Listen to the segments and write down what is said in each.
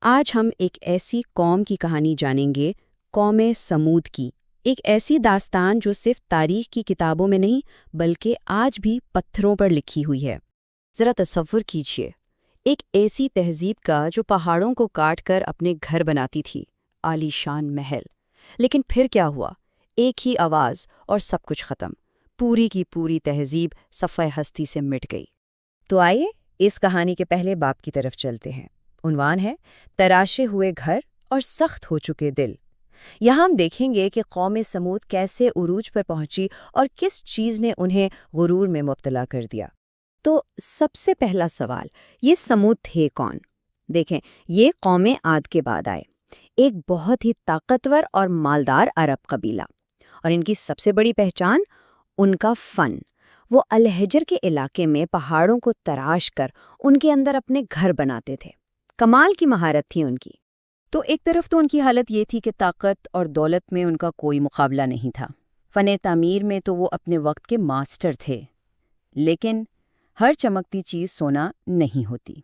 آج ہم ایک ایسی قوم کی کہانی جانیں گے، قوم سمود کی۔ ایک ایسی داستان جو صرف تاریخ کی کتابوں میں نہیں بلکہ آج بھی پتھروں پر لکھی ہوئی ہے۔ ذرا تصور کیجئے، ایک ایسی تہذیب کا جو پہاڑوں کو کاٹ کر اپنے گھر بناتی تھی، عالی شان محل۔ لیکن پھر کیا ہوا؟ ایک ہی آواز اور سب کچھ ختم، پوری کی پوری تہذیب صفحہ ہستی سے مٹ گئی۔ تو آئیے اس کہانی کے پہلے باب کی طرف چلتے ہیں۔ عنوان ہے تراشے ہوئے گھر اور سخت ہو چکے دل۔ یہاں ہم دیکھیں گے کہ قوم سمود کیسے عروج پر پہنچی اور کس چیز نے انہیں غرور میں مبتلا کر دیا۔ تو سب سے پہلا سوال، یہ سمود تھے کون؟ دیکھیں، یہ قوم عاد کے بعد آئے، ایک بہت ہی طاقتور اور مالدار عرب قبیلہ، اور ان کی سب سے بڑی پہچان ان کا فن۔ وہ الحجر کے علاقے میں پہاڑوں کو تراش کر ان کے اندر اپنے گھر بناتے تھے۔ کمال کی مہارت تھی ان کی۔ تو ایک طرف تو ان کی حالت یہ تھی کہ طاقت اور دولت میں ان کا کوئی مقابلہ نہیں تھا، فن تعمیر میں تو وہ اپنے وقت کے ماسٹر تھے، لیکن ہر چمکتی چیز سونا نہیں ہوتی۔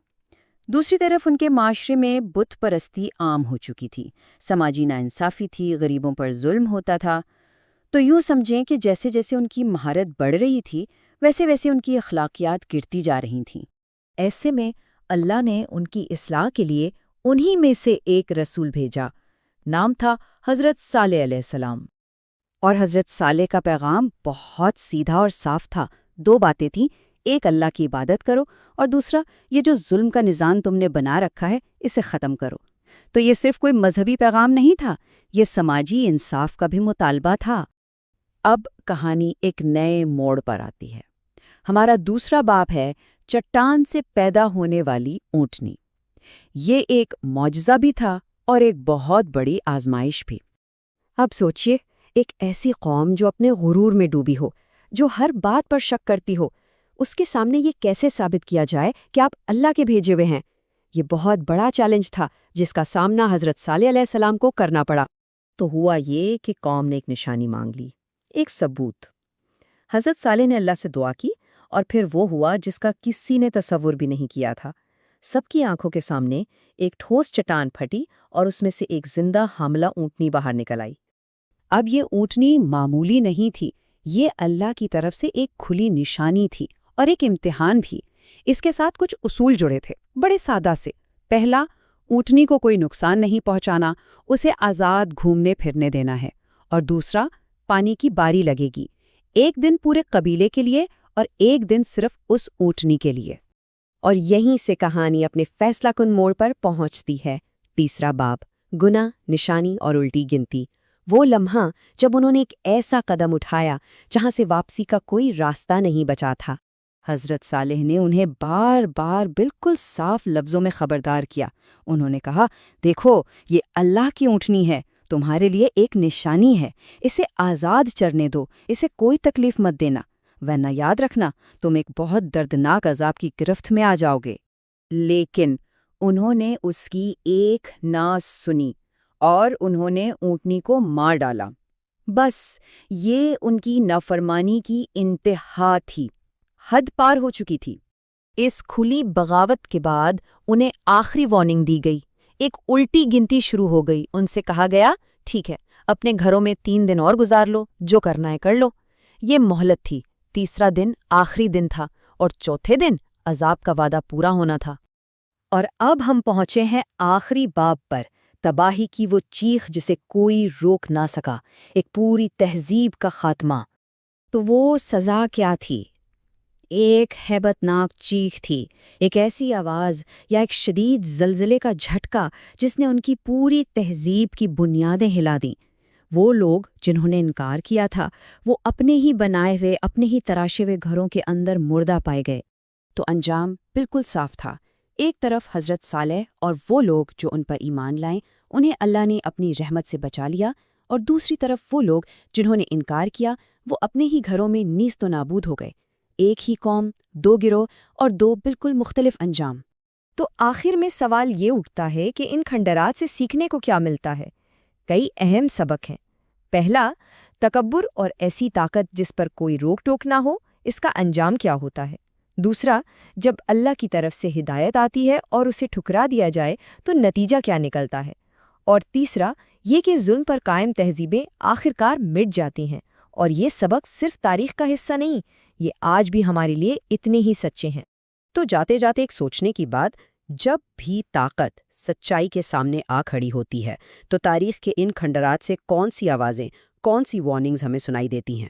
دوسری طرف ان کے معاشرے میں بت پرستی عام ہو چکی تھی، سماجی ناانصافی تھی، غریبوں پر ظلم ہوتا تھا۔ تو یوں سمجھیں کہ جیسے جیسے ان کی مہارت بڑھ رہی تھی ویسے ویسے ان کی اخلاقیات گرتی جا رہی تھیں۔ ایسے میں اللہ نے ان کی اصلاح کے لیے انہی میں سے ایک رسول بھیجا، نام تھا حضرت صالح علیہ السلام۔ اور حضرت صالح کا پیغام بہت سیدھا اور صاف تھا۔ دو باتیں تھیں، ایک اللہ کی عبادت کرو اور دوسرا یہ جو ظلم کا نظام تم نے بنا رکھا ہے اسے ختم کرو۔ تو یہ صرف کوئی مذہبی پیغام نہیں تھا، یہ سماجی انصاف کا بھی مطالبہ تھا۔ اب کہانی ایک نئے موڑ پر آتی ہے۔ ہمارا دوسرا باب ہے چٹان سے پیدا ہونے والی اونٹنی۔ یہ ایک معجزہ بھی تھا اور ایک بہت بڑی آزمائش بھی۔ اب سوچئے، ایک ایسی قوم جو اپنے غرور میں ڈوبی ہو، جو ہر بات پر شک کرتی ہو، اس کے سامنے یہ کیسے ثابت کیا جائے کہ آپ اللہ کے بھیجے ہوئے ہیں؟ یہ بہت بڑا چیلنج تھا جس کا سامنا حضرت صالح علیہ السلام کو کرنا پڑا۔ تو ہوا یہ کہ قوم نے ایک نشانی مانگ لی، ایک ثبوت۔ حضرت صالح نے اللہ سے دعا کی اور پھر وہ ہوا جس کا کسی نے تصور بھی نہیں کیا تھا۔ سب کی آنکھوں کے سامنے ایک ٹھوس چٹان پھٹی اور اس میں سے ایک زندہ حاملہ اونٹنی باہر نکل آئی۔ اب یہ اونٹنی معمولی نہیں تھی، یہ اللہ کی طرف سے ایک کھلی نشانی تھی اور ایک امتحان بھی۔ اس کے ساتھ کچھ اصول جڑے تھے، بڑے سادہ سے۔ پہلا، اونٹنی کو کوئی نقصان نہیں پہنچانا، اسے آزاد گھومنے پھرنے دینا ہے۔ اور دوسرا، پانی کی باری لگے گی، ایک دن پورے قبیلے کے لیے اور ایک دن صرف اس اونٹنی کے لیے۔ اور یہیں سے کہانی اپنے فیصلہ کن موڑ پر پہنچتی ہے۔ تیسرا باب، گناہ، نشانی اور الٹی گنتی۔ وہ لمحہ جب انہوں نے ایک ایسا قدم اٹھایا جہاں سے واپسی کا کوئی راستہ نہیں بچا تھا۔ حضرت صالح نے انہیں بار بار بالکل صاف لفظوں میں خبردار کیا۔ انہوں نے کہا، دیکھو، یہ اللہ کی اونٹنی ہے، تمہارے لیے ایک نشانی ہے، اسے آزاد چرنے دو، اسے کوئی تکلیف مت دینا، ورنہ یاد رکھنا تم ایک بہت دردناک عذاب کی گرفت میں آ جاؤ گے۔ لیکن انہوں نے اس کی ایک نہ سنی اور انہوں نے اونٹنی کو مار ڈالا۔ بس یہ ان کی نافرمانی کی انتہا تھی، حد پار ہو چکی تھی۔ اس کھلی بغاوت کے بعد انہیں آخری وارننگ دی گئی، ایک الٹی گنتی شروع ہو گئی۔ ان سے کہا گیا، ٹھیک ہے، اپنے گھروں میں 3 دن اور گزار لو، جو کرنا ہے کر لو۔ یہ مہلت تھی۔ تیسرا دن آخری دن تھا اور چوتھے دن عذاب کا وعدہ پورا ہونا تھا۔ اور اب ہم پہنچے ہیں آخری باب پر، تباہی کی وہ چیخ جسے کوئی روک نہ سکا، ایک پوری تہذیب کا خاتمہ۔ تو وہ سزا کیا تھی؟ ایک ہیبت ناک چیخ تھی، ایک ایسی آواز یا ایک شدید زلزلے کا جھٹکا جس نے ان کی پوری تہذیب کی بنیادیں ہلا دیں۔ وہ لوگ جنہوں نے انکار کیا تھا، وہ اپنے ہی بنائے ہوئے، اپنے ہی تراشے ہوئے گھروں کے اندر مردہ پائے گئے۔ تو انجام بالکل صاف تھا۔ ایک طرف حضرت صالح اور وہ لوگ جو ان پر ایمان لائیں، انہیں اللہ نے اپنی رحمت سے بچا لیا، اور دوسری طرف وہ لوگ جنہوں نے انکار کیا، وہ اپنے ہی گھروں میں نیست و نابود ہو گئے۔ ایک ہی قوم، 2 گروہ اور 2 بالکل مختلف انجام۔ تو آخر میں سوال یہ اٹھتا ہے کہ ان کھنڈرات سے سیکھنے کو کیا ملتا ہے؟ کئی اہم سبق ہیں۔ پہلا، تکبر اور ایسی طاقت جس پر کوئی روک ٹوک نہ ہو، اس کا انجام کیا ہوتا ہے۔ دوسرا، جب اللہ کی طرف سے ہدایت آتی ہے اور اسے ٹھکرا دیا جائے تو نتیجہ کیا نکلتا ہے؟ اور تیسرا، یہ کہ ظلم پر قائم تہذیبیں آخرکار مٹ جاتی ہیں، اور یہ سبق صرف تاریخ کا حصہ نہیں، یہ آج بھی ہمارے لیے اتنے ہی سچے ہیں۔ تو جاتے جاتے ایک سوچنے کی بات، جب بھی طاقت سچائی کے سامنے آ کھڑی ہوتی ہے تو تاریخ کے ان کھنڈرات سے کون سی آوازیں، کون سی وارننگز ہمیں سنائی دیتی ہیں؟